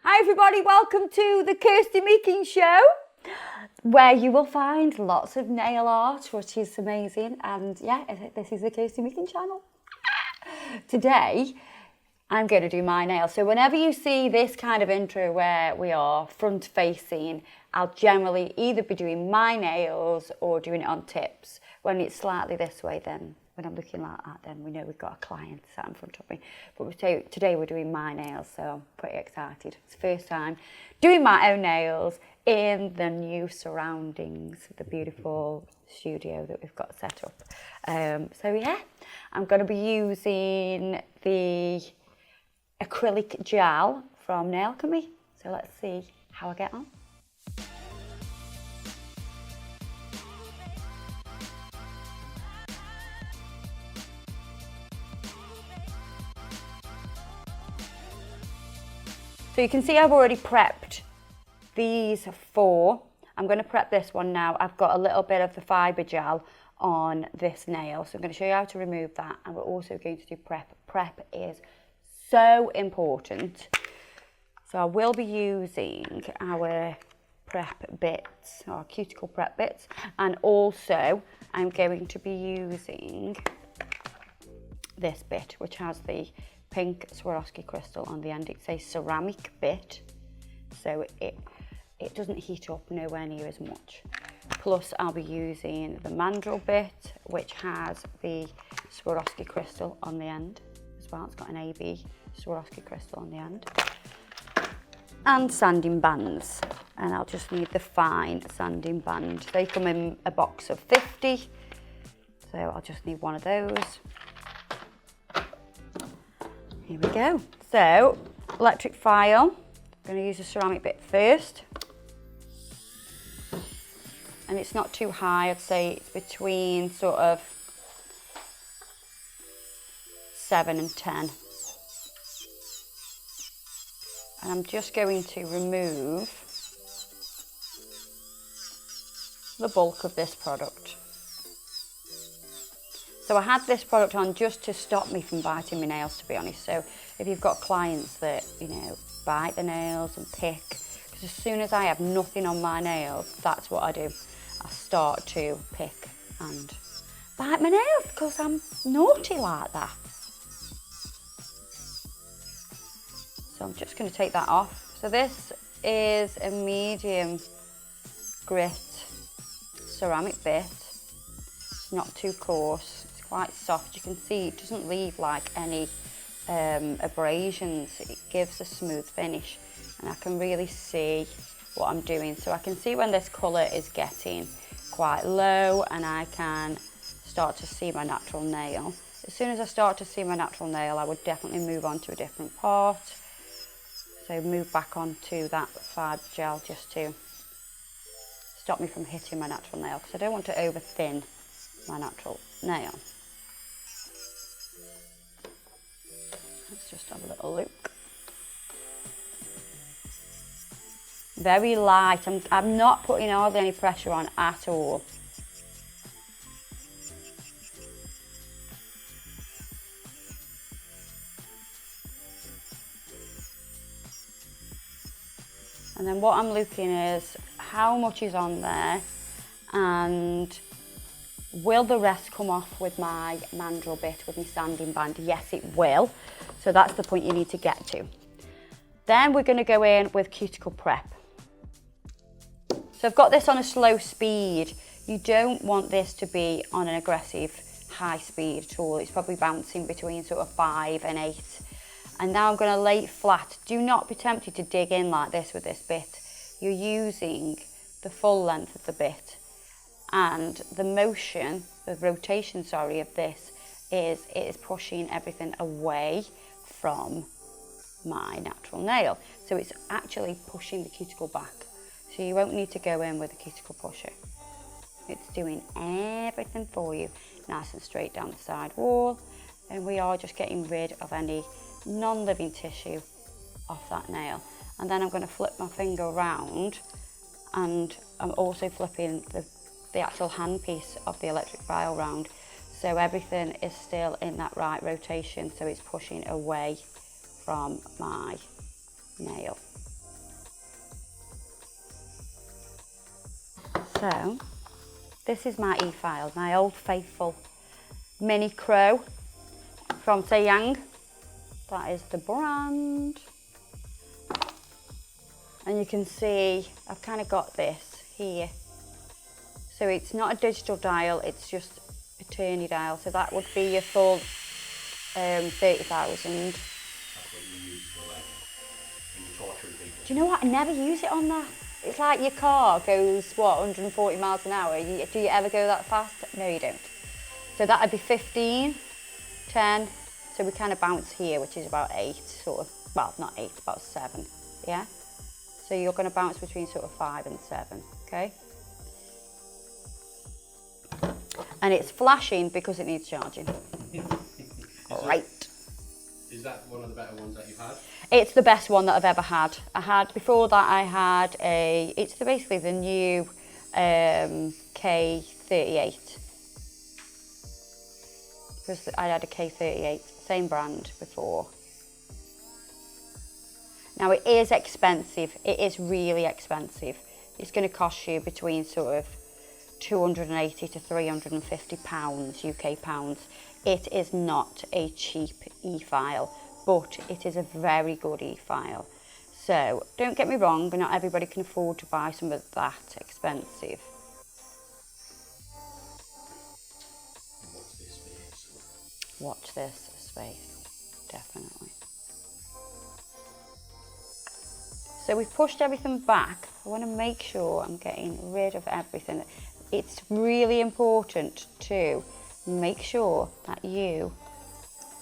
Hi everybody, welcome to the Kirsty Meakin Show, where you will find lots of nail art, which is amazing. And yeah, this is the Kirsty Meakin channel. Today, I'm going to do my nails. So whenever you see this kind of intro where we are front facing, I'll generally either be doing my nails or doing it on tips. When it's slightly this way, then when I'm looking like that, then we know we've got a client sat in front of me. But today we're doing my nails, so I'm pretty excited. It's the first time doing my own nails in the new surroundings, the beautiful studio that we've got set up. So yeah, I'm going to be using the acrylic gel from Nailchemy. So let's see how I get on. So you can see I've already prepped these four. I'm going to prep this one now. I've got a little bit of the fibre gel on this nail. So I'm going to show you how to remove that. And we're also going to do prep. Prep is so important. So I will be using our prep bits, our cuticle prep bits. And also I'm going to be using this bit, which has the pink Swarovski crystal on the end. It's a ceramic bit, so it doesn't heat up nowhere near as much. Plus I'll be using the Mandrel bit, which has the Swarovski crystal on the end as well. It's got an AB Swarovski crystal on the end. And sanding bands, and I'll just need the fine sanding band. They come in a box of 50, so I'll just need one of those. Here we go. So, electric file. I'm going to use the ceramic bit first. And it's not too high, I'd say it's between sort of 7 and 10. And I'm just going to remove the bulk of this product. So I had this product on just to stop me from biting my nails, to be honest. So if you've got clients that, you know, bite the nails and pick, because as soon as I have nothing on my nails, that's what I do. I start to pick and bite my nails because I'm naughty like that. So I'm just going to take that off. So this is a medium grit ceramic bit. It's not too coarse. Quite soft. You can see it doesn't leave like any abrasions. It gives a smooth finish, and I can really see what I'm doing. So I can see when this colour is getting quite low, and I can start to see my natural nail. As soon as I start to see my natural nail, I would definitely move on to a different part. So move back onto that fibre gel just to stop me from hitting my natural nail, because I don't want to over thin my natural nail. Let's just have a little look. Very light. I'm not putting hardly any pressure on at all. And then what I'm looking is how much is on there, and will the rest come off with my Mandrel bit, with my sanding band? Yes, it will. So that's the point you need to get to. Then we're going to go in with Cuticle Prep. So I've got this on a slow speed. You don't want this to be on an aggressive high speed at all. It's probably bouncing between sort of 5 and 8. And now I'm going to lay it flat. Do not be tempted to dig in like this with this bit. You're using the full length of the bit. And the motion, the rotation, sorry, of this it is pushing everything away from my natural nail. So it's actually pushing the cuticle back. So you won't need to go in with a cuticle pusher. It's doing everything for you, nice and straight down the side wall. And we are just getting rid of any non-living tissue off that nail. And then I'm going to flip my finger around, and I'm also flipping the actual handpiece of the electric file round, so everything is still in that right rotation, so it's pushing away from my nail. So, this is my e-file, my old faithful mini crow from Sayang. That is the brand. And you can see I've kind of got this here. So it's not a digital dial, it's just a turny dial. So that would be your full 30,000. That's what you use for like when you're torturing people. Do you know what? I never use it on that. It's like your car goes, what, 140 miles an hour. Do you ever go that fast? No, you don't. So that would be 15, 10. So we kind of bounce here, which is about 8, sort of, well, not 8, about 7, yeah? So you're going to bounce between sort of 5 and 7, okay? And it's flashing because it needs charging. Right. Is that one of the better ones that you've had? It's the best one that I've ever had. Before that I had basically the new K38. Because I had a K38, same brand before. Now it is expensive, it is really expensive. It's going to cost you between sort of £280 to £350 UK pounds. It is not a cheap e-file, but it is a very good e-file. So don't get me wrong, not everybody can afford to buy something that expensive. Watch this space, definitely. So we've pushed everything back. I want to make sure I'm getting rid of everything. It's really important to make sure that you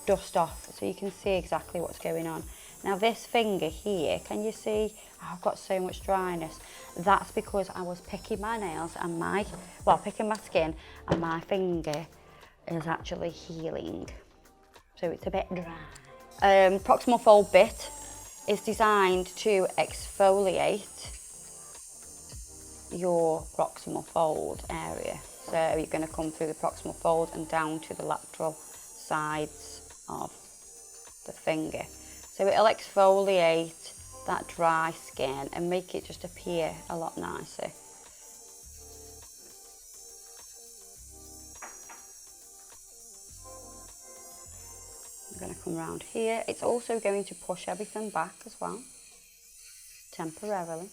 dust off so you can see exactly what's going on. Now this finger here, can you see? Oh, I've got so much dryness. That's because I was picking my nails and picking my skin, and my finger is actually healing. So it's a bit dry. Proximal fold bit is designed to exfoliate your proximal fold area. So you're going to come through the proximal fold and down to the lateral sides of the finger. So it'll exfoliate that dry skin and make it just appear a lot nicer. I'm going to come around here. It's also going to push everything back as well, temporarily.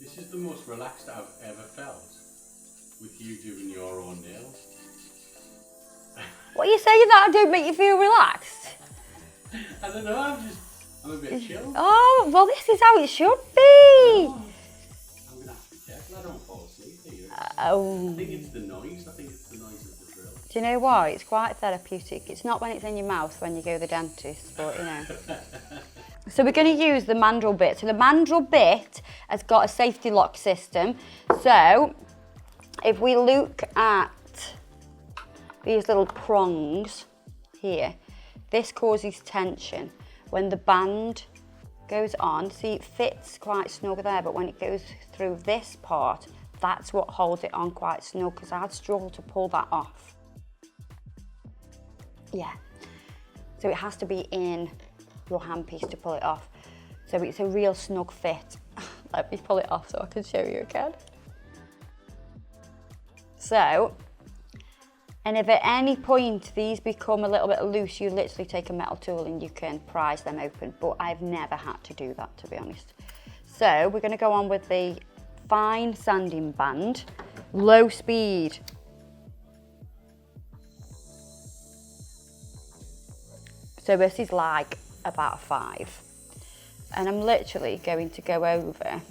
This is the most relaxed I've ever felt with you doing your own nails. What are you saying that don't make you feel relaxed? I don't know, I'm a bit chill. Oh, well this is how it should be. Oh, I'm going to have to be careful, I don't fall asleep here. I think it's the noise, of the drill. Do you know what? It's quite therapeutic. It's not when it's in your mouth when you go to the dentist, but you know. So we're going to use the Mandrel Bit. So the Mandrel Bit has got a safety lock system. So if we look at these little prongs here, this causes tension. When the band goes on, see it fits quite snug there, but when it goes through this part, that's what holds it on quite snug, because I'd struggle to pull that off. Yeah. So it has to be in your handpiece to pull it off. So it's a real snug fit. Let me pull it off so I can show you again. So, and if at any point these become a little bit loose, you literally take a metal tool and you can prise them open, but I've never had to do that, to be honest. So we're going to go on with the fine sanding band, low speed. So this is like about a 5. And I'm literally going to go over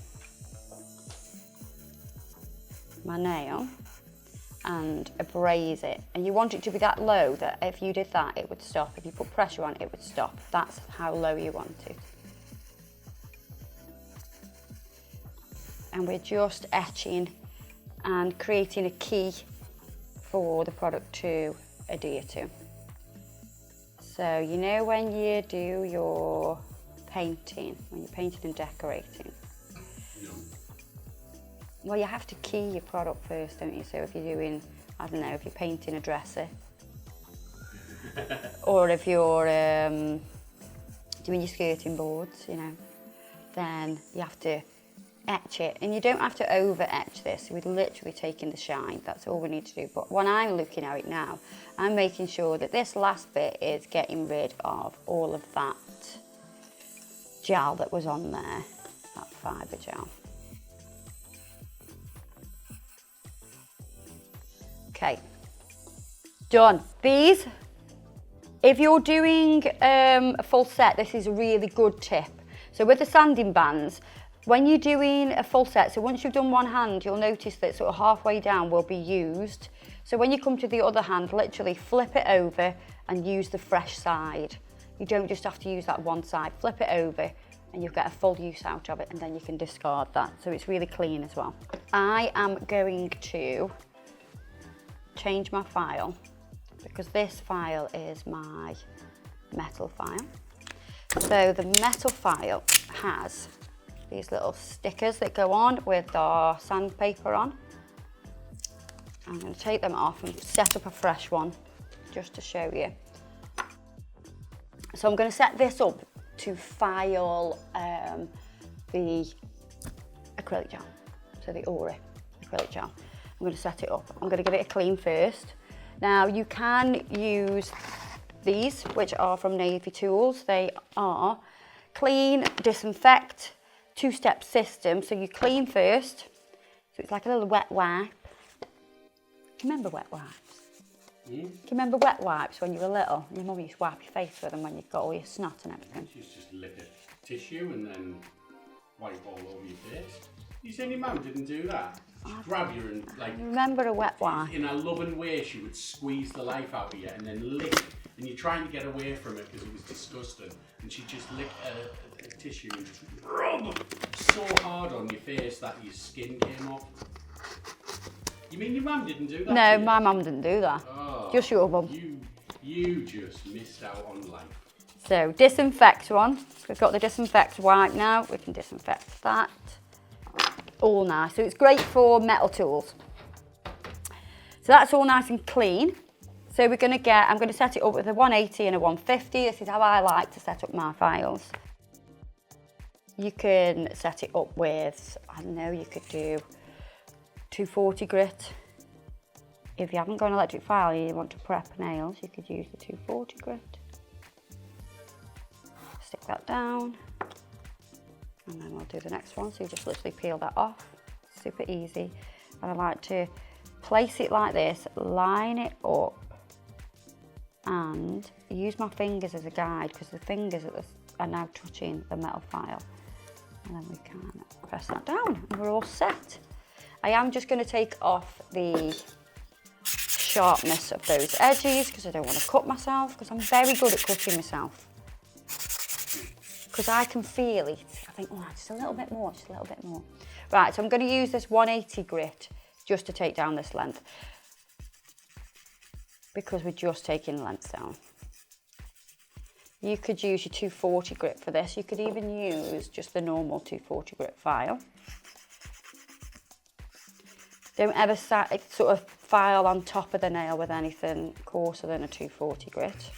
my nail and abrase it. And you want it to be that low that if you did that, it would stop. If you put pressure on, it would stop. That's how low you want it. And we're just etching and creating a key for the product to adhere to. So you know when you do your painting, when you're painting and decorating, well, you have to key your product first, don't you? So if you're doing, I don't know, if you're painting a dresser, or if you're doing your skirting boards, you know, then you have to etch it. And you don't have to over etch this, we're literally taking the shine, that's all we need to do. But when I'm looking at it now, I'm making sure that this last bit is getting rid of all of that gel that was on there, that fibre gel. Okay, done. These, if you're doing a full set, this is a really good tip. So with the sanding bands, when you're doing a full set, so once you've done one hand, you'll notice that sort of halfway down will be used. So when you come to the other hand, literally flip it over and use the fresh side. You don't just have to use that one side, flip it over and you'll get a full use out of it, and then you can discard that. So it's really clean as well. I am going to change my file because this file is my metal file. So the metal file has these little stickers that go on with our sandpaper on. I'm going to take them off and set up a fresh one just to show you. So I'm going to set this up to file the acrylic gel, so the Aura acrylic gel. I'm going to set it up. I'm going to give it a clean first. Now you can use these, which are from Navy Tools. They are clean, disinfect, two-step system. So you clean first, so it's like a little wet wipe. Do you remember wet wipes? Do you remember wet wipes when you were little? Your mum used to wipe your face with them when you've got all your snot and everything. She used to just lick a tissue and then wipe all over your face. You saying your mum didn't do that? She'd grab you and like... I remember a wet wipe. In a loving way, she would squeeze the life out of you and then lick it. And you're trying to get away from it because it was disgusting. And she'd just lick a tissue and just rub so hard on your face that your skin came off. You mean your mum didn't do that? No, my mum didn't do that. Oh, just your mum. You just missed out on life. So disinfect one. We've got the disinfect wipe now. We can disinfect that. All nice. So it's great for metal tools. So that's all nice and clean. So we're going to I'm going to set it up with a 180 and a 150. This is how I like to set up my files. You can set it up with, I don't know, you could do 240 grit. If you haven't got an electric file and you want to prep nails, you could use the 240 grit. Stick that down. And then we'll do the next one. So you just literally peel that off. Super easy. And I like to place it like this, line it up, and use my fingers as a guide because the fingers are now touching the metal file. And then we can press that down and we're all set. I am just going to take off the sharpness of those edges because I don't want to cut myself, because I'm very good at cutting myself. Because I can feel it. I think, oh, just a little bit more, just a little bit more. Right, so I'm going to use this 180 grit just to take down this length, because we're just taking the length down. You could use your 240 grit for this. You could even use just the normal 240 grit file. Don't ever sort of file on top of the nail with anything coarser than a 240 grit.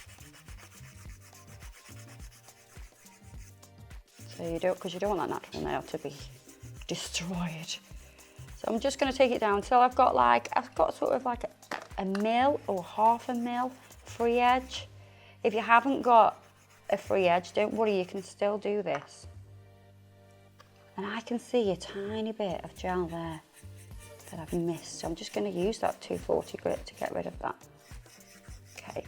So you don't, because you don't want that natural nail to be destroyed. So I'm just going to take it down until I've got sort of like a mil or half a mil free edge. If you haven't got a free edge, don't worry, you can still do this. And I can see a tiny bit of gel there that I've missed. So I'm just going to use that 240 grit to get rid of that. Okay.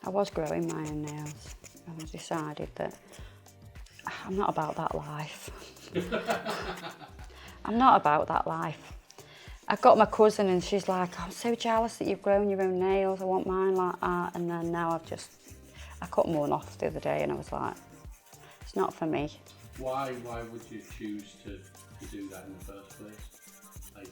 I was growing my own nails and I decided that I'm not about that life. I'm not about that life. I got my cousin and she's like, I'm so jealous that you've grown your own nails, I want mine like that. And then now I cut one off the other day and I was like, it's not for me. Why would you choose to do that in the first place?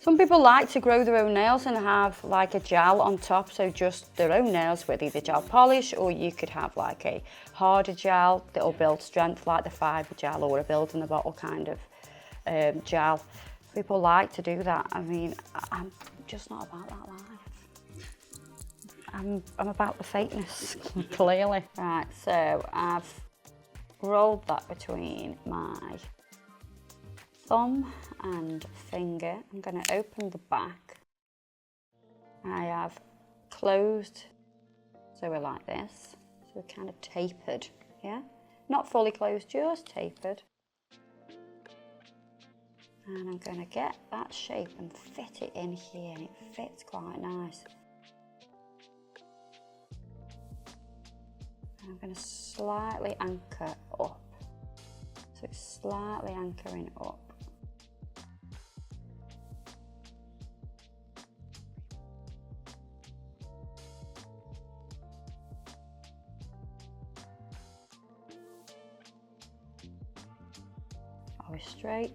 Some people like to grow their own nails and have like a gel on top, so just their own nails with either gel polish, or you could have like a harder gel that will build strength, like the Fibre Gel or a build in the bottle kind of gel. People like to do that. I mean, I'm just not about that life. I'm about the fakeness, clearly. Right, so I've rolled that between my thumb and finger. I'm going to open the back. I have closed, so we're like this. So we're kind of tapered, yeah? Not fully closed, just tapered. And I'm going to get that shape and fit it in here, and it fits quite nice. And I'm going to slightly anchor up. So it's slightly anchoring up. Always straight.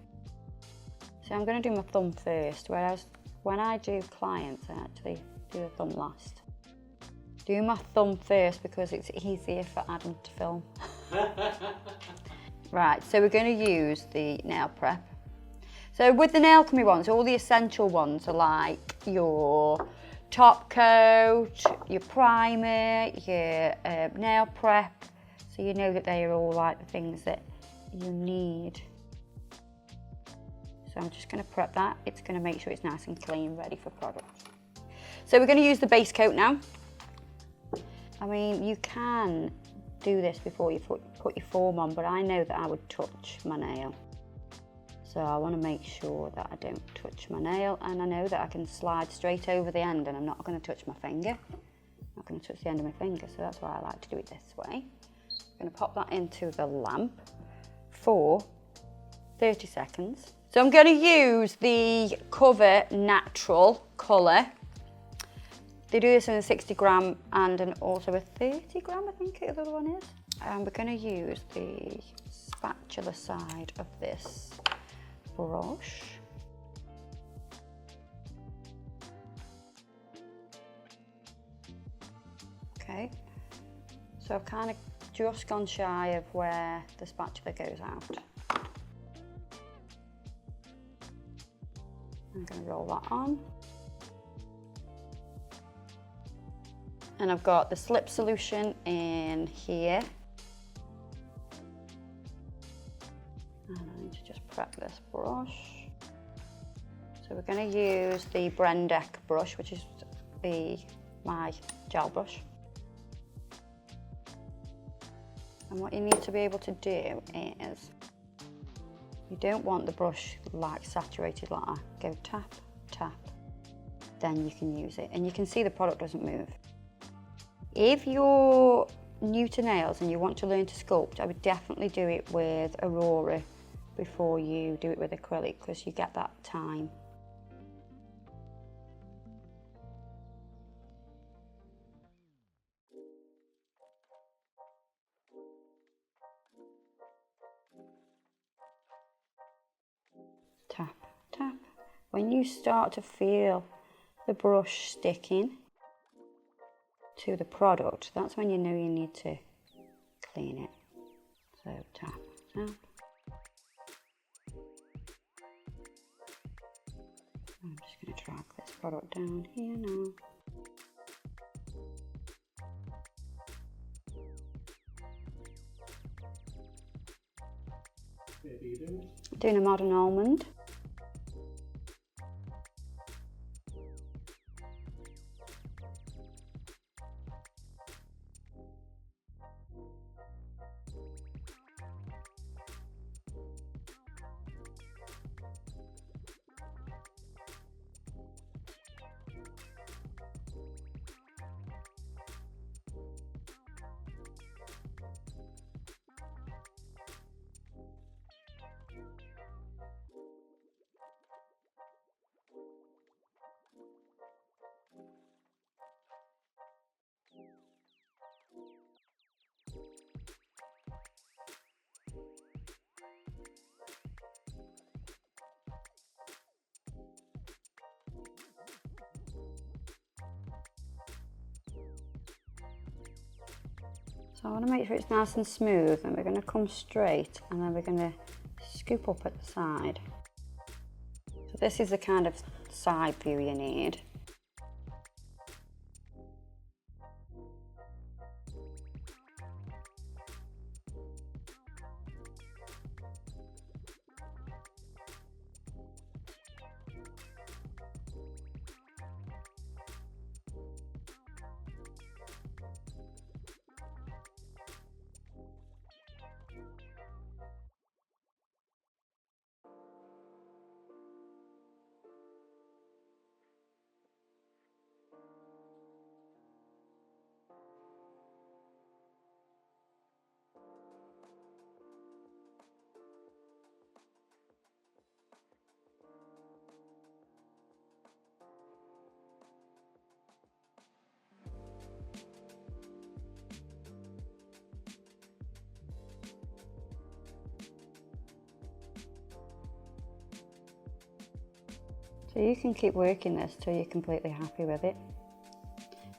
So I'm going to do my thumb first, whereas when I do clients, I actually do the thumb last. Do my thumb first because it's easier for Adam to film. Right, so we're going to use the nail prep. So with the Nailchemy ones, all the essential ones are like your top coat, your primer, your nail prep. So you know that they are all like the things that you need. So I'm just going to prep that. It's going to make sure it's nice and clean, ready for product. So we're going to use the base coat now. I mean, you can do this before you put your foam on, but I know that I would touch my nail. So I want to make sure that I don't touch my nail, and I know that I can slide straight over the end, and I'm not going to touch my finger. I'm not going to touch the end of my finger, so that's why I like to do it this way. I'm going to pop that into the lamp for 30 seconds. So I'm going to use the Cover Natural colour. They do this in a 60 gram and also a 30 gram, I think the other one is. And we're going to use the spatula side of this brush. Okay, so I've kind of just gone shy of where the spatula goes out. I'm going to roll that on. And I've got the slip solution in here. And I need to just prep this brush. So we're going to use the Brendek brush, which is my gel brush. And what you need to be able to do is, you don't want the brush like saturated like that. Go tap, tap, then you can use it. And you can see the product doesn't move. If you're new to nails and you want to learn to sculpt, I would definitely do it with Aurora before you do it with acrylic, because you get that time. Tap, tap. When you start to feel the brush sticking to the product, that's when you know you need to clean it. So tap, tap. I'm just going to drag this product down here now. What are you doing? Doing a modern almond. So I want to make sure it's nice and smooth, and we're going to come straight, and then we're going to scoop up at the side. So this is the kind of side view you need. So you can keep working this till you're completely happy with it,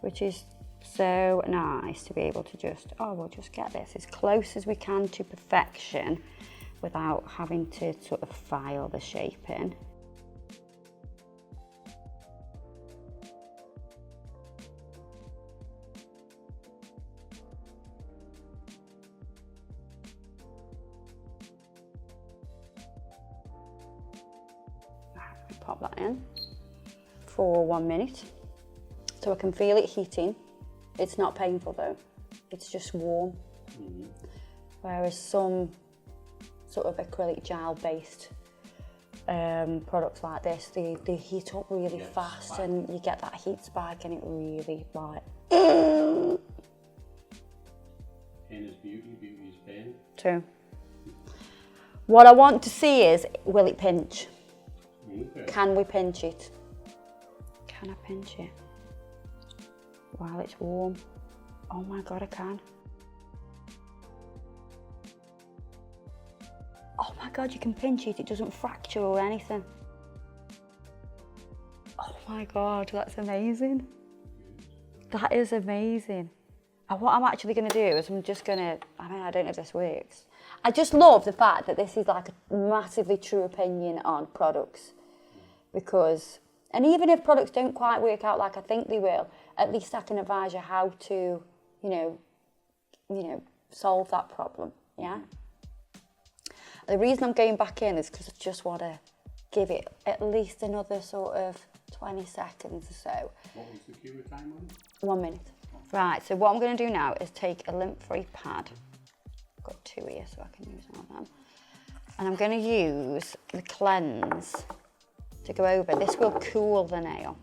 which is so nice to be able to just, oh, we'll just get this as close as we can to perfection without having to sort of file the shape in. Pop that in for 1 minute so I can feel it heating. It's not painful though, it's just warm. Whereas some sort of acrylic gel based products like this, they heat up really fast and you get that heat spike and it really like pain is beauty, beauty is pain. True. What I want to see is, will it pinch? Okay. Can we pinch it? Can I pinch it while it's warm? Oh my God, I can. Oh my God, you can pinch it. It doesn't fracture or anything. Oh my God, that's amazing. That is amazing. And what I'm actually going to do is I'm just going to, I don't know if this works. I just love the fact that this is like a massively true opinion on products. Because, and even if products don't quite work out like I think they will, at least I can advise you how to, you know, solve that problem, yeah? The reason I'm going back in is because I just want to give it at least another sort of 20 seconds or so. What was the cure time on? 1 minute. Right, so what I'm going to do now is take a lint-free pad. I've got 2 here so I can use one of them. And I'm going to use the cleanse to go over. This will cool the nail.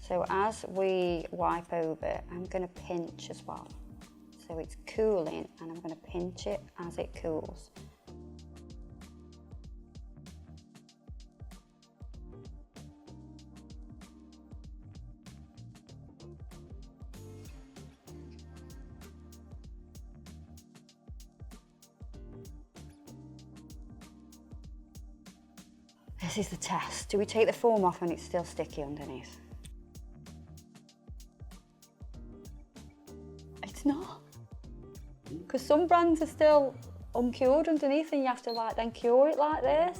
So as we wipe over, I'm going to pinch as well. So it's cooling and I'm going to pinch it as it cools. This is the test. Do we take the foam off when it's still sticky underneath? It's not. Because some brands are still uncured underneath and you have to like then cure it like this.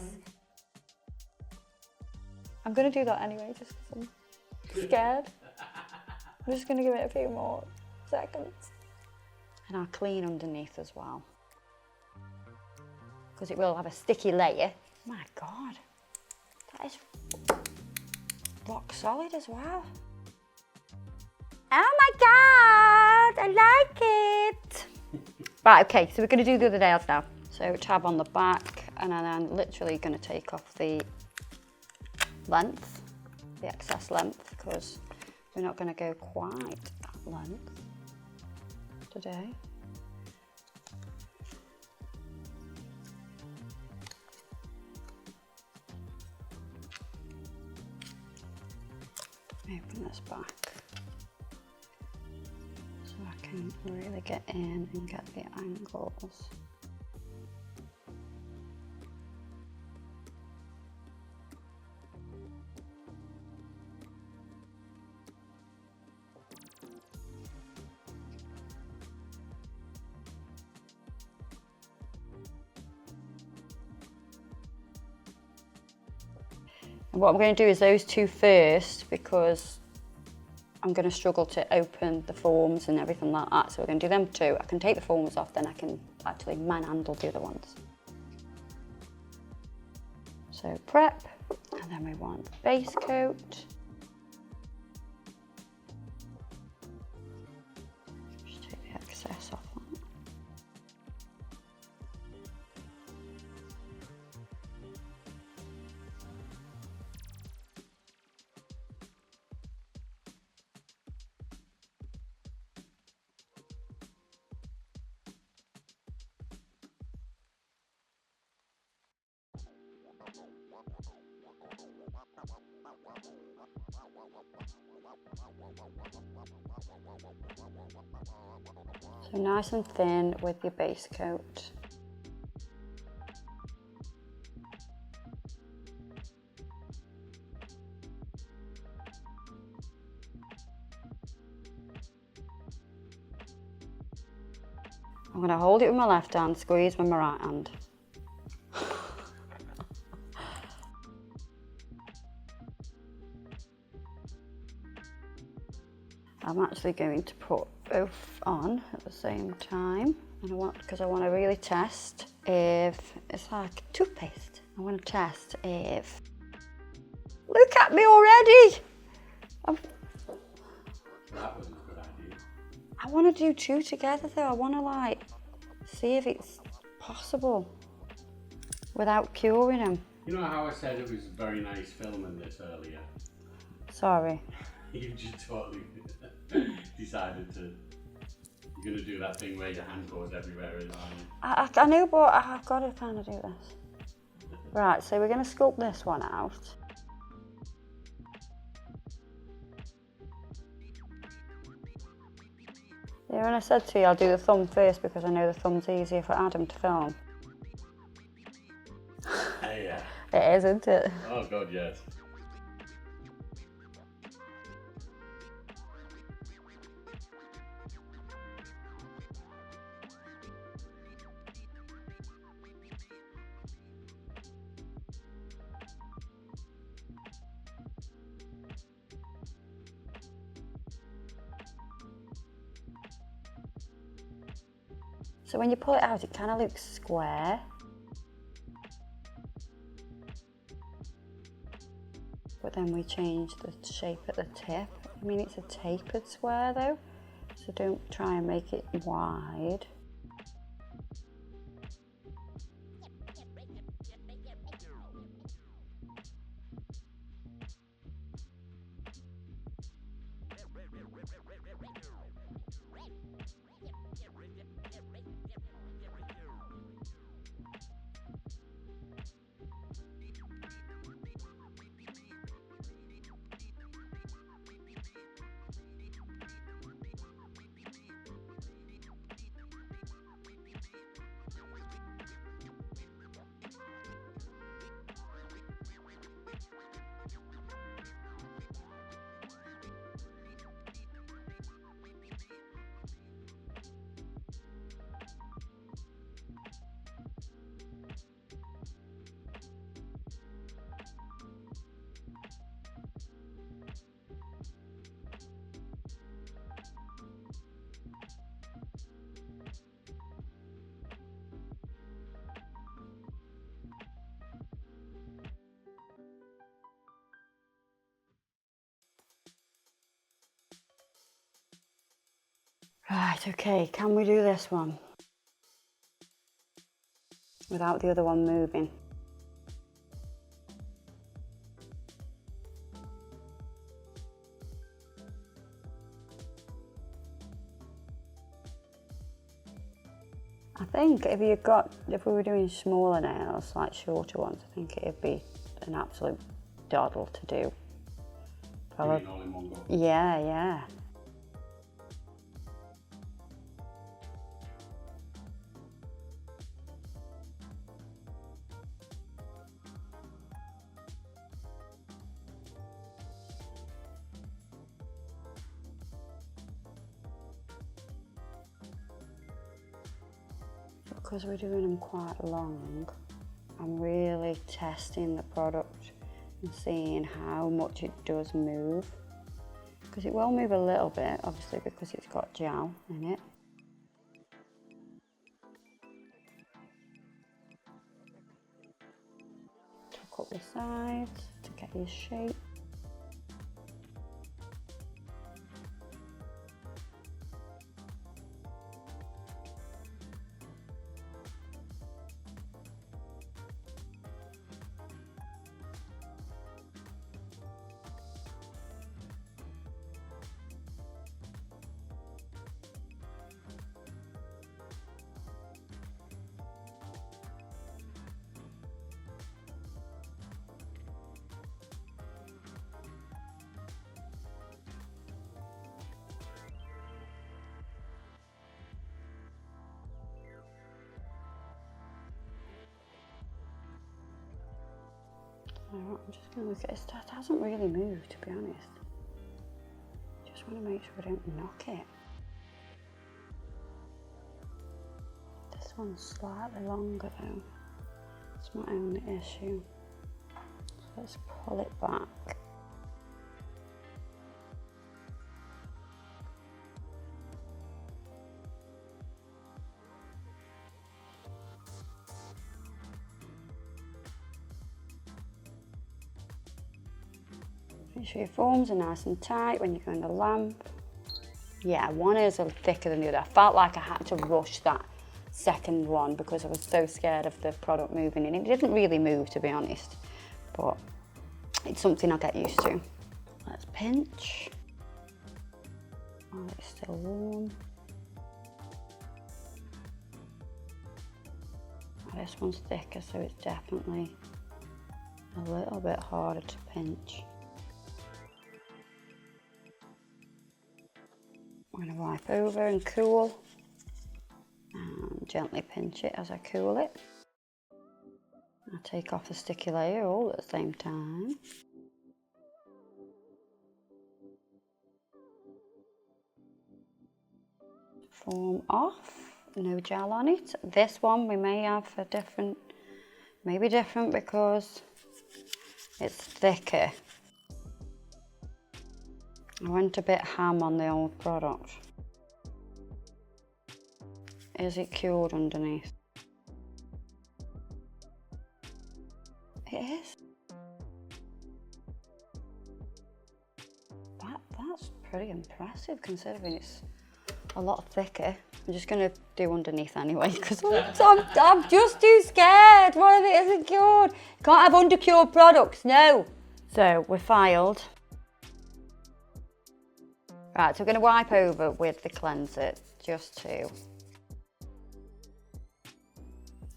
I'm going to do that anyway just because I'm scared. I'm just going to give it a few more seconds. And I'll clean underneath as well. Because it will have a sticky layer. My God. That is rock solid as well. Oh my God, I like it. Right, okay, so we're going to do the other nails now. So tab on the back and I'm literally going to take off the length, the excess length, because we're not going to go quite that length today. Open this back so I can really get in and get the angles. What I'm going to do is those two first, because I'm going to struggle to open the forms and everything like that. So we're going to do them two. I can take the forms off, then I can actually manhandle the other ones. So prep, and then we want the base coat. Just take the excess off that. So nice and thin with your base coat. I'm going to hold it with my left hand, squeeze with my right hand. I'm actually going to put both on at the same time, and because I want to really test if it's like toothpaste. I want to test if. Look at me already! That wasn't a good idea. I want to do two together though. I want to like see if it's possible without curing them. You know how I said it was very nice filming this earlier? Sorry. You just totally decided to. You're going to do that thing where your hand goes everywhere, aren't you? I know, but I've got to kind of do this. Right, so we're going to sculpt this one out. Yeah, when I said to you I'll do the thumb first because I know the thumb's easier for Adam to film. Yeah. It is, isn't it? Oh God, yes. So when you pull it out, it kind of looks square. But then we change the shape at the tip. I mean, it's a tapered square though, so don't try and make it wide. Right, okay, can we do this one without the other one moving? I think if we were doing smaller nails, like shorter ones, I think it'd be an absolute doddle to do. Probably. All in one go. Yeah, yeah. Because we're doing them quite long, I'm really testing the product and seeing how much it does move. Because it will move a little bit, obviously, because it's got gel in it. Tuck up the sides to get your shape. Alright, I'm just going to look at it. It hasn't really moved, to be honest. Just want to make sure I don't knock it. This one's slightly longer though. It's my only issue. So let's pull it back. Make sure your forms are nice and tight when you go in the lamp. Yeah, one is thicker than the other. I felt like I had to rush that second one because I was so scared of the product moving, and it didn't really move, to be honest, but it's something I'll get used to. Let's pinch while it's still warm. This one's thicker, so it's definitely a little bit harder to pinch. I'm going to wipe over and cool, and gently pinch it as I cool it. I'll take off the sticky layer all at the same time. Form off, no gel on it. This one we may have a different, maybe different because it's thicker. I went a bit ham on the old product. Is it cured underneath? It is. That's pretty impressive considering it's a lot thicker. I'm just going to do underneath anyway because I'm just too scared. What if it isn't cured? Can't have undercured products, no. So we're filed. Right, so we're going to wipe over with the cleanser just to.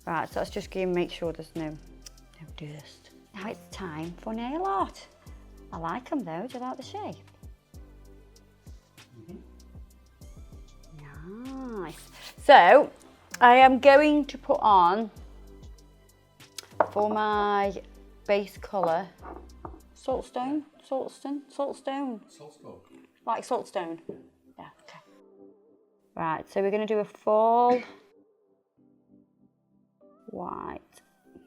Right, so let's just make sure there's no dust. Now it's time for nail art. I like them though. Do you like the shape? Nice. So I am going to put on, for my base colour, saltstone. Like saltstone. Yeah, okay. Right, so we're going to do a full white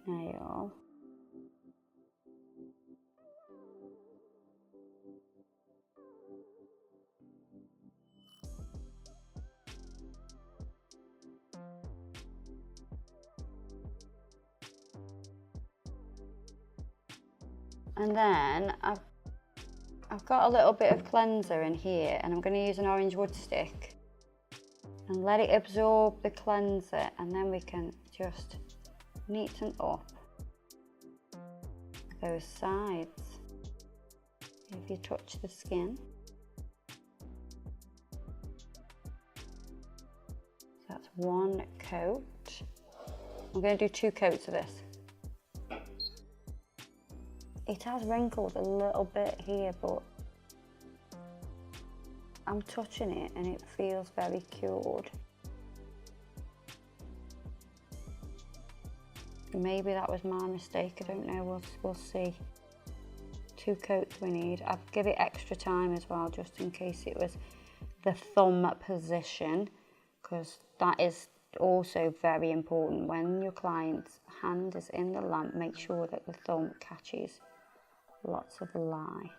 nail. And then I've got a little bit of cleanser in here, and I'm going to use an orange wood stick and let it absorb the cleanser, and then we can just neaten up those sides if you touch the skin. So that's one coat. I'm going to do 2 coats of this. It has wrinkled a little bit here, but I'm touching it and it feels very cured. Maybe that was my mistake, I don't know, we'll see. 2 coats we need. I'll give it extra time as well, just in case it was the thumb position, because that is also very important. When your client's hand is in the lamp, make sure that the thumb catches lots of light.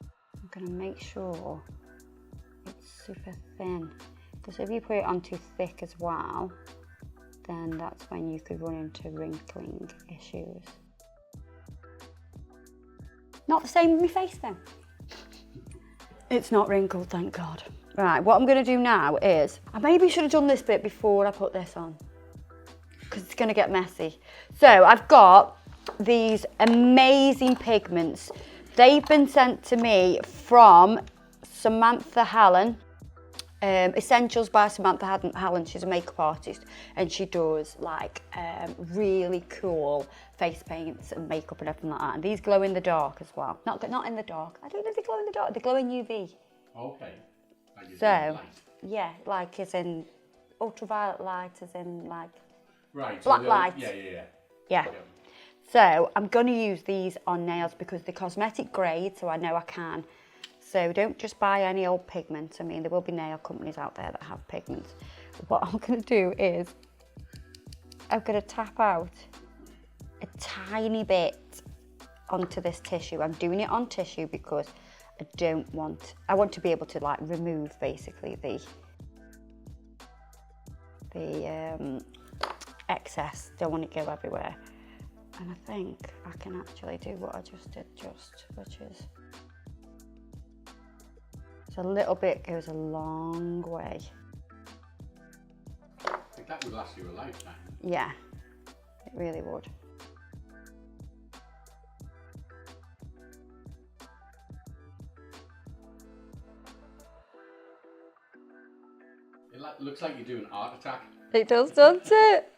I'm going to make sure it's super thin, because if you put it on too thick as well, then that's when you could run into wrinkling issues. Not the same with my face then. It's not wrinkled, thank God. Right, what I'm going to do now is, I maybe should have done this bit before I put this on, because it's going to get messy. So I've got these amazing pigments. They've been sent to me from Samantha Hallen. Essentials by Samantha Hallen. She's a makeup artist and she does like really cool face paints and makeup and everything like that. And these glow in the dark as well. Not in the dark. I don't know if they glow in the dark. They glow in UV. Okay. So yeah, like as in ultraviolet light, as in like right, black so light. Yeah. So I'm going to use these on nails because they're cosmetic grade, so I know I can. So don't just buy any old pigment. I mean, there will be nail companies out there that have pigments. What I'm going to do is I'm going to tap out a tiny bit onto this tissue. I'm doing it on tissue because I want to be able to like remove basically the excess. Don't want it to go everywhere. And I think I can actually do what I just did, which is a little bit goes a long way. I think that would last you a lifetime. Yeah, it really would. It looks like you're doing an art attack. It does, doesn't it?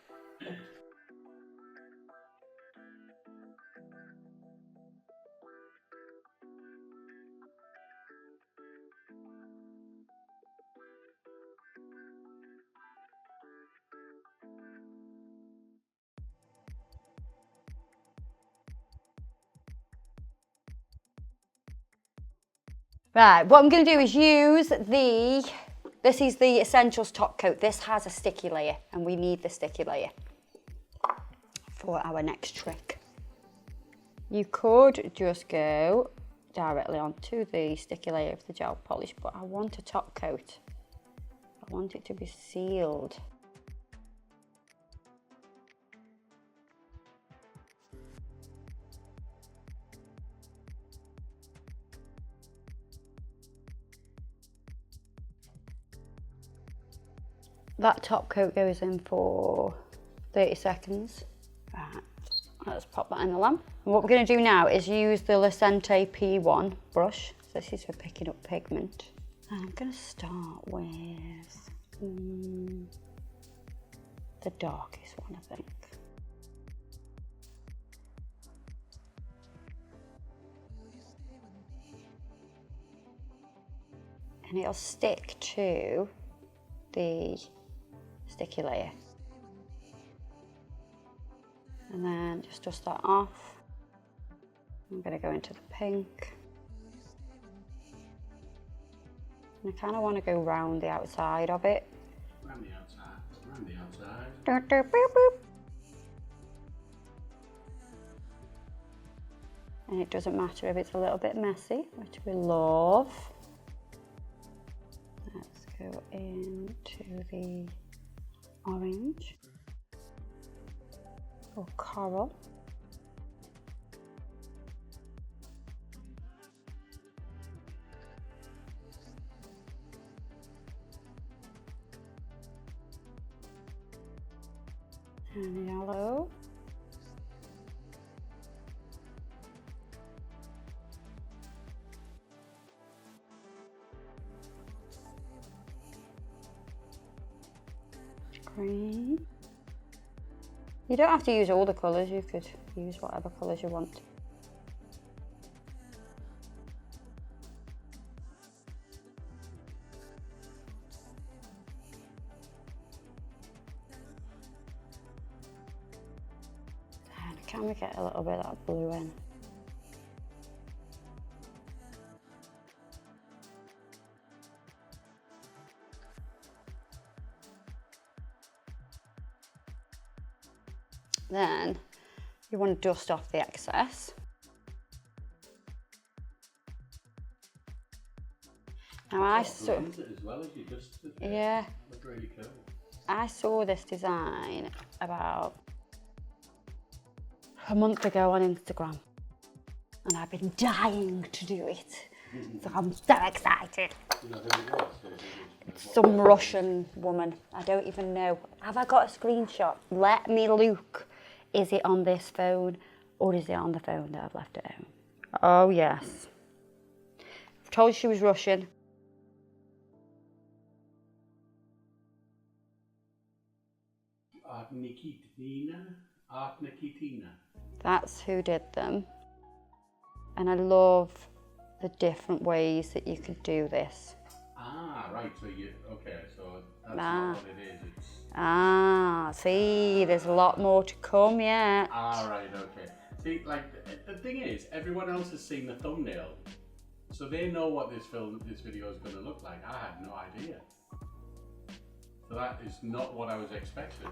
Right, what I'm going to do is use this is the Essentials top coat. This has a sticky layer and we need the sticky layer for our next trick. You could just go directly onto the sticky layer of the gel polish, but I want a top coat. I want it to be sealed. That top coat goes in for 30 seconds. Right, let's pop that in the lamp. And what we're going to do now is use the Lucente P1 brush. So this is for picking up pigment. And I'm going to start with the darkest one, I think. And it'll stick to the sticky layer. And then just dust that off. I'm going to go into the pink. And I kind of want to go round the outside of it. Round the outside, round the outside. Boop, boop. And it doesn't matter if it's a little bit messy, which we love. Let's go into the orange or coral. And yellow. Green. You don't have to use all the colours, you could use whatever colours you want. And can we get a little bit of that blue in? Then You want to dust off the excess. Now I saw it as well as you dusted it. Yeah. That's really cool. I saw this design about a month ago on Instagram, and I've been dying to do it. So I'm so excited. You know who it was? Some Russian woman. I don't even know. Have I got a screenshot? Let me look. Is it on this phone or is it on the phone that I've left at home? Oh yes. I've told you she was Russian. Nikitina. That's who did them. And I love the different ways that you could do this. Ah, right. So that's not what it is. It's... Ah, see, there's a lot more to come yet. Ah, right, okay. See, like, the thing is, everyone else has seen the thumbnail, so they know what this video is going to look like. I had no idea. So that is not what I was expecting.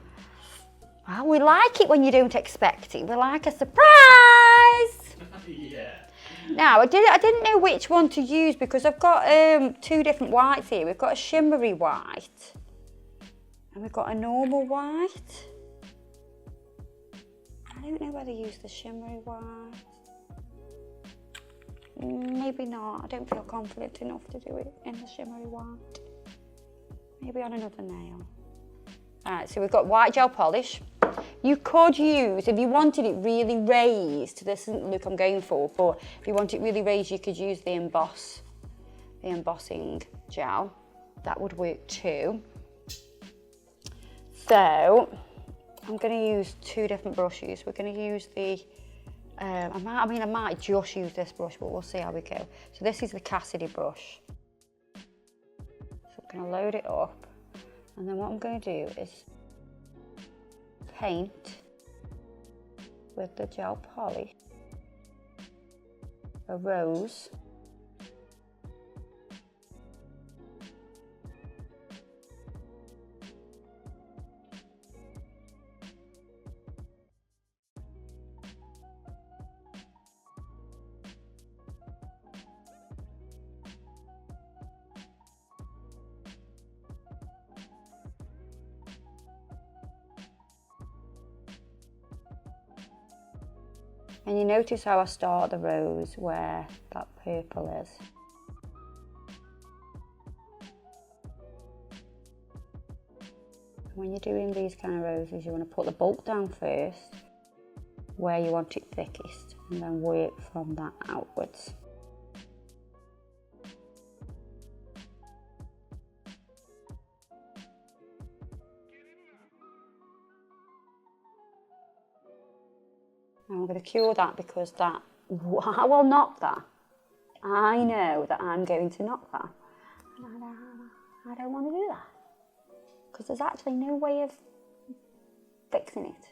Well, we like it when you don't expect it. We like a surprise. Yeah. Now, I didn't know which one to use because I've got two different whites here. We've got a shimmery white and we've got a normal white. I don't know whether to use the shimmery white. Maybe not. I don't feel confident enough to do it in the shimmery white. Maybe on another nail. Alright, so we've got white gel polish. You could use, if you wanted it really raised, this isn't the look I'm going for, but if you want it really raised, you could use the embossing gel. That would work too. So, I'm going to use two different brushes. We're going to use the, I might just use this brush, but we'll see how we go. So this is the Cassidy brush. So I'm going to load it up, and then what I'm going to do is paint with the gel polish a rose. And you notice how I start the rose where that purple is. When you're doing these kind of roses, you want to put the bulk down first, where you want it thickest, and then work from that outwards. I'm going to cure that because that, I will knock that. I know that I'm going to knock that. And I don't want to do that. Because there's actually no way of fixing it.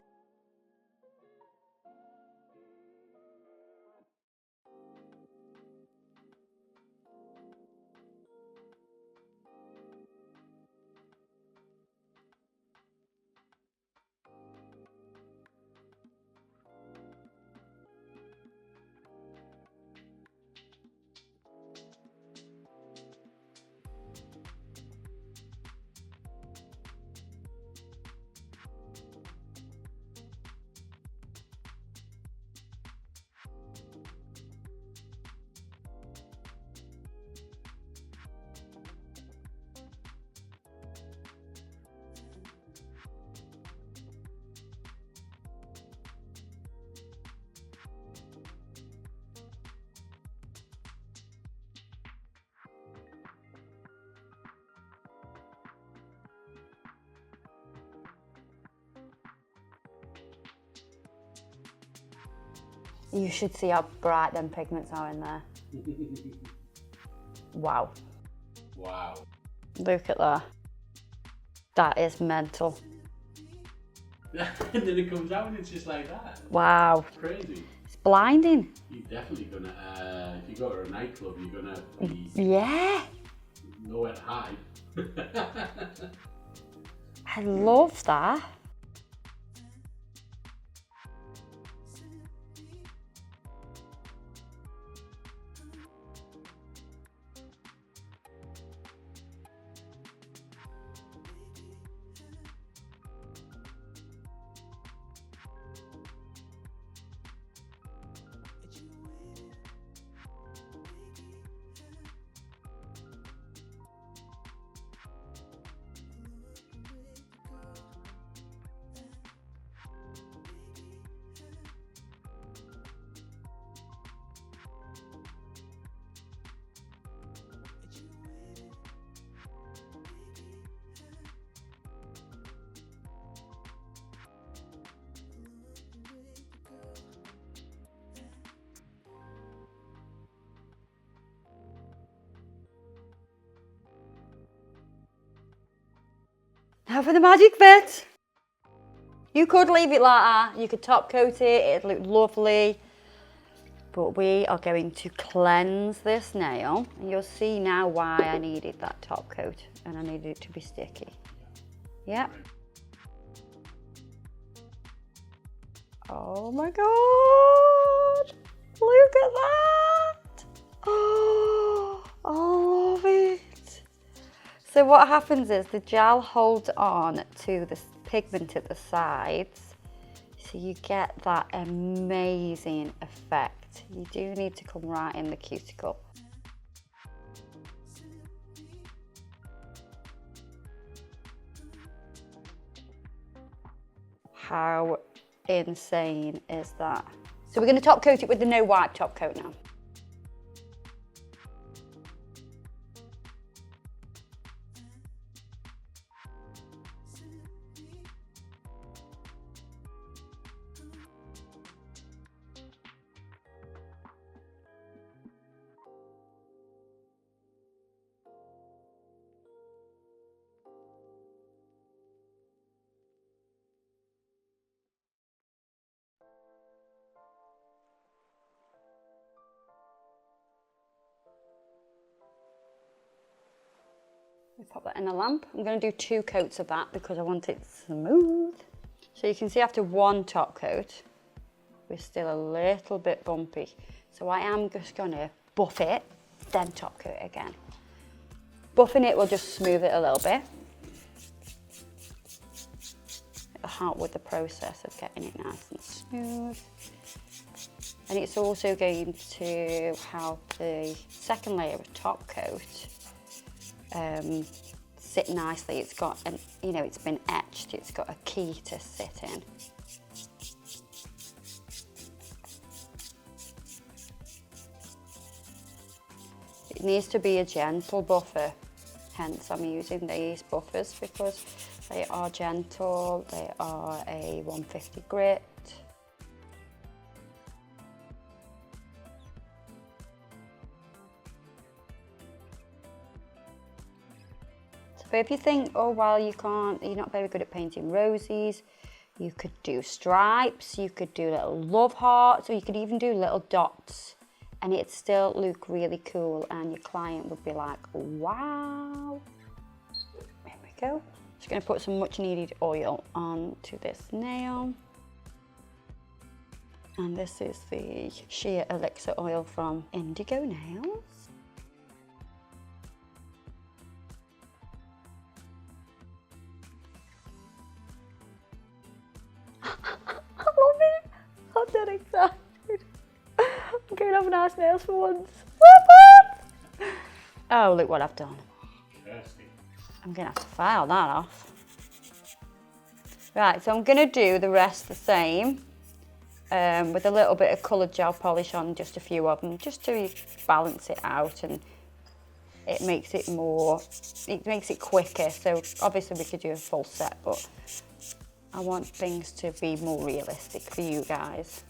You should see how bright them pigments are in there. Wow. Wow. Look at that. That is mental. And then it comes out and it's just like that. Wow. It's crazy. It's blinding. You're definitely gonna, if you go to a nightclub, you're gonna be nowhere to hide. I love that. Now for the magic bit. You could leave it like that, you could top coat it, it'd look lovely. But we are going to cleanse this nail, and you'll see now why I needed that top coat and I needed it to be sticky. Yep. Oh my God, look at that. Oh, I love it. So what happens is the gel holds on to the pigment at the sides, so you get that amazing effect. You do need to come right in the cuticle. How insane is that? So we're going to top coat it with the no wipe top coat now. Pop that in a lamp. I'm going to do 2 coats of that because I want it smooth. So you can see after 1 top coat, we're still a little bit bumpy. So I am just going to buff it, then top coat it again. Buffing it will just smooth it a little bit. It'll help with the process of getting it nice and smooth. And it's also going to help the second layer of top coat sit nicely. It's got an, you know, it's been etched, it's got a key to sit in. It needs to be a gentle buffer, hence I'm using these buffers because they are gentle, they are a 150 grit. So if you think, oh well, you're not very good at painting roses, you could do stripes, you could do little love hearts, or you could even do little dots, and it'd still look really cool, and your client would be like, wow. There we go. Just going to put some much needed oil onto this nail. And this is the sheer elixir oil from Indigo Nails. I'm dead excited. I'm going to have nice nails for once. Oh, look what I've done. Kirsty. I'm going to have to file that off. Right, so I'm going to do the rest the same with a little bit of coloured gel polish on just a few of them, just to balance it out, and it makes it quicker. So obviously we could do a full set, but I want things to be more realistic for you guys.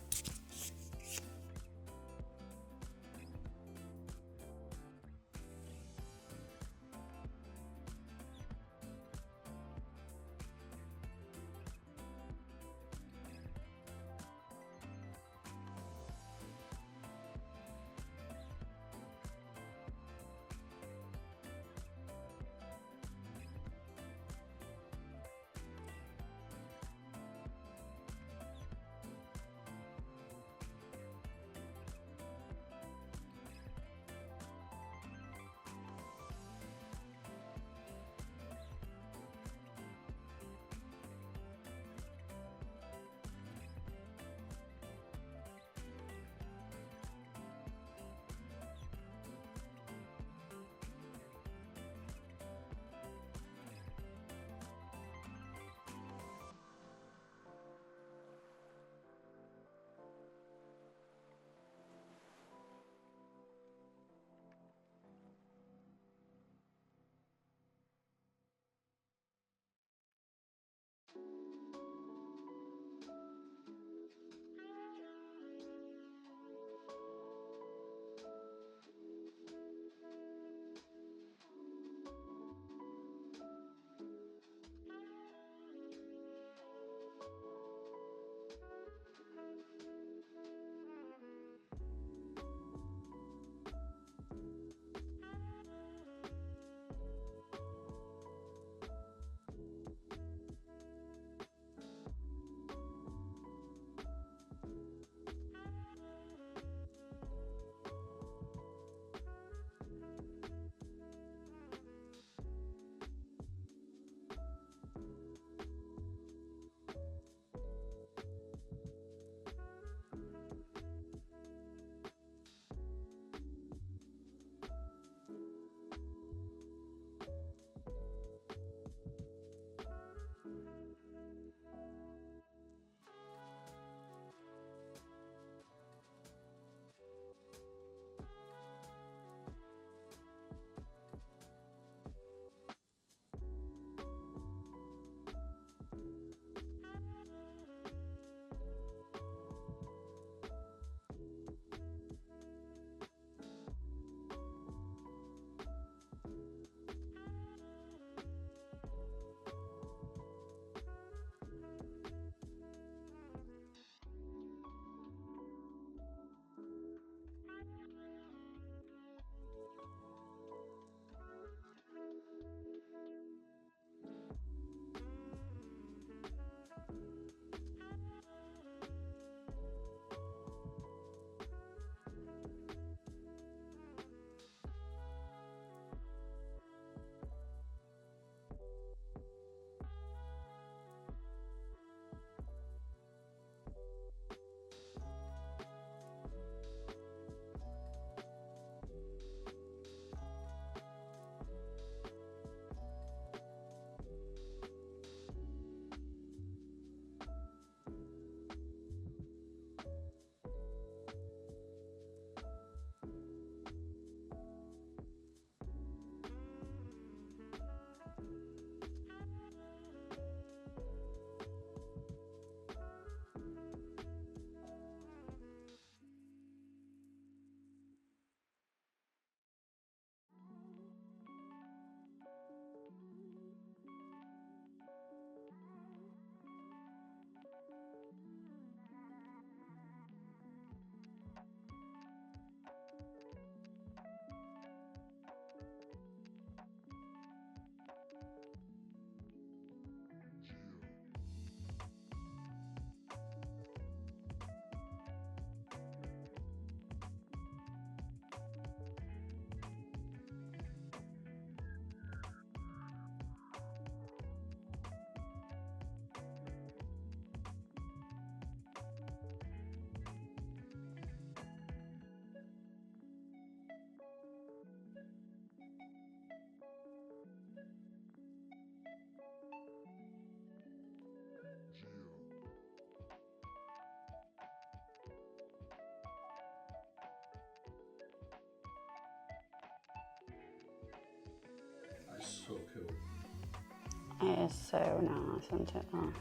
That is so cool. It is so nice, isn't it? That?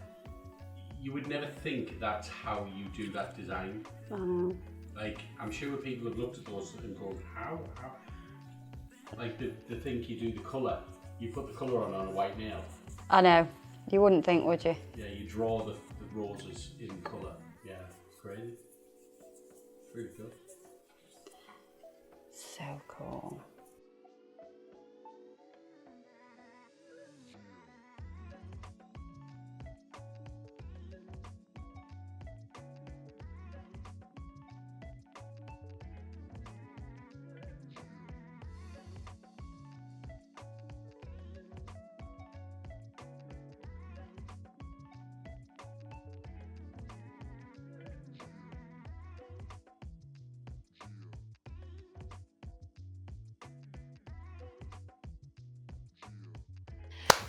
You would never think that's how you do that design. I know. Like, I'm sure people have looked at those and gone, how? Like the thing you do the colour, you put the colour on a white nail. I know. You wouldn't think, would you? Yeah, you draw the roses in colour. Yeah, it's crazy. It's really good. So cool.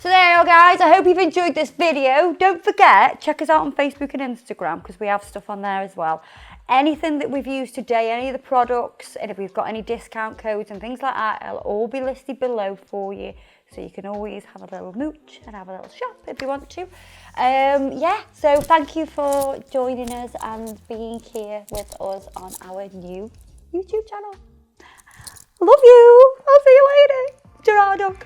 So there you go, guys. I hope you've enjoyed this video. Don't forget, check us out on Facebook and Instagram because we have stuff on there as well. Anything that we've used today, any of the products, and if we've got any discount codes and things like that, it'll all be listed below for you. So you can always have a little mooch and have a little shop if you want to. Yeah, so thank you for joining us and being here with us on our new YouTube channel. Love you. I'll see you later. Gerard.